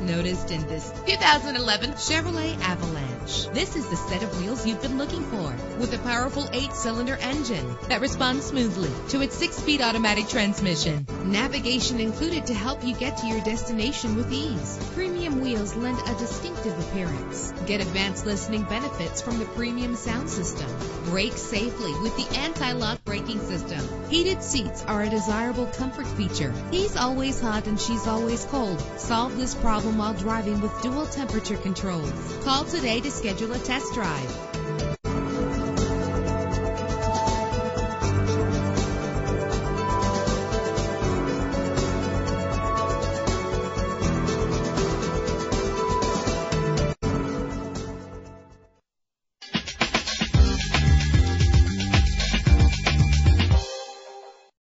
noticed in this 2011 Chevrolet Avalanche. This is the set of wheels you've been looking for, with a powerful 8-cylinder engine that responds smoothly to its 6-speed automatic transmission. Navigation included to help you get to your destination with ease. Premium wheels lend a distinctive appearance. Get advanced listening benefits from the premium sound system. Brake safely with the anti-lock braking system. Heated seats are a desirable comfort feature. He's always hot and she's always cold. Solve this problem while driving with dual temperature controls. Call today to schedule a test drive.